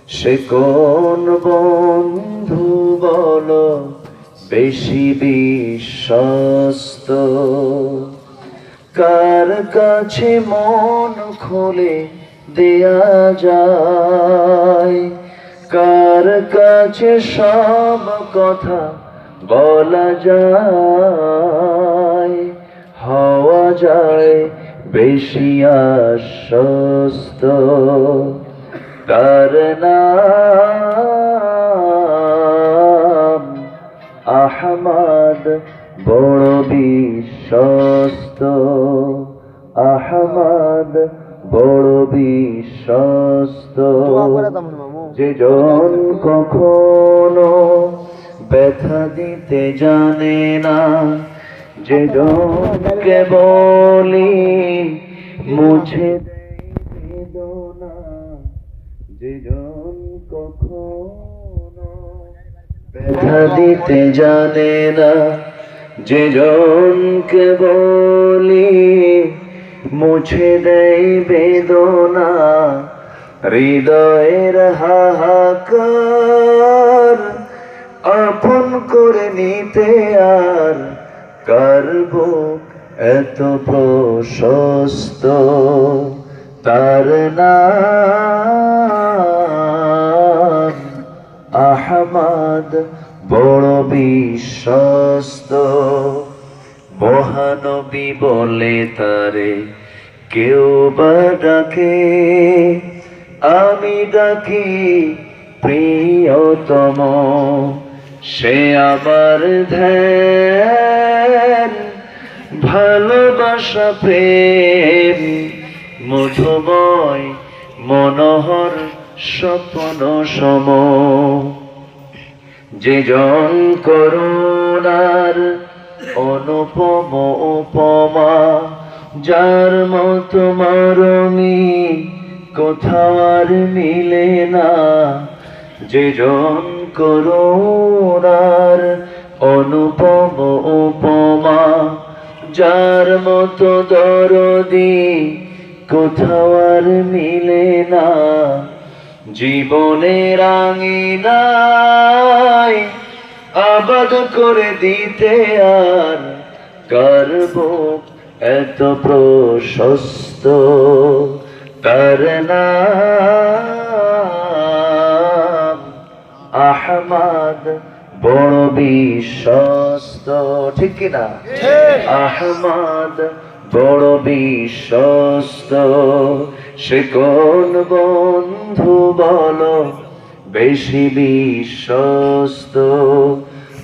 সে কোন বন্ধু বলো বেশি বিশ্বস্ত, কার কাছে মন খুলে দেয়া যায়, কার কাছে সব কথা বলা যায়, হওয়া যায় বেশি আশ্বস্ত। তার নাম আহমদ, বড় বিশ্বস্ত। আহমদ বড় বিশ্বস্ত। যে জন কখনো ব্যথা দিতে জানে না, যে জনকে বলি মুছে দেয় বেদনা, যে জন কখনো ব্যথা দিতে জানে না, যে জনকে বলি মুছে দেয় বেদনা, হৃদয়ের হাহাকার আপন করে নিতে আর কার বুক এত প্রশস্ত। তার নাম আহমদ, বড় বিশ্বস্ত। মহানবী বলে তারে কেউ বা ডাকে, আমি ডাকি প্রিয়তম। সে আমার ধ্যান, ভালোবাসা, প্রেম, মধুময় মনোহর স্বপ্ন সম। যে জন করুণার অনুপম উপমা, যার মতো মরমি কোথাও আর মিলে না। যে জন করুণার অনুপম উপমা, যার মতো দরদি কোথাও আর মিলে না। জীবনের আঙিনায় আবাদ করে দিতে আর কার বুক এত প্রশস্ত। তার নাম আহমদ, বড় বিশ্বস্ত। ঠিক কিনা? আহমদ বড় বিশ্বস্ত। সে কোন বন্ধু বলো বেশি বিশ্বস্ত,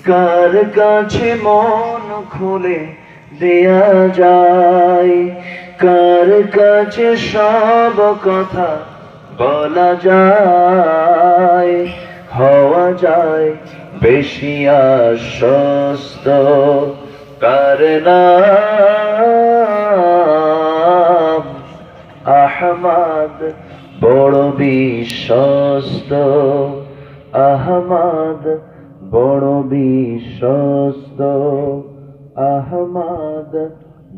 কার কাছে মন খুলে দেয়া যায়, কার কাছে সব কথা বলা যায়, হওয়া যায় বেশি আশ্বস্ত। তার নাম আহমদ, বড় বিশ্বস্ত। আহমদ বড় বিশ্বস্ত। আহমদ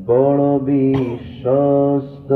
বড় বিশ্বস্ত।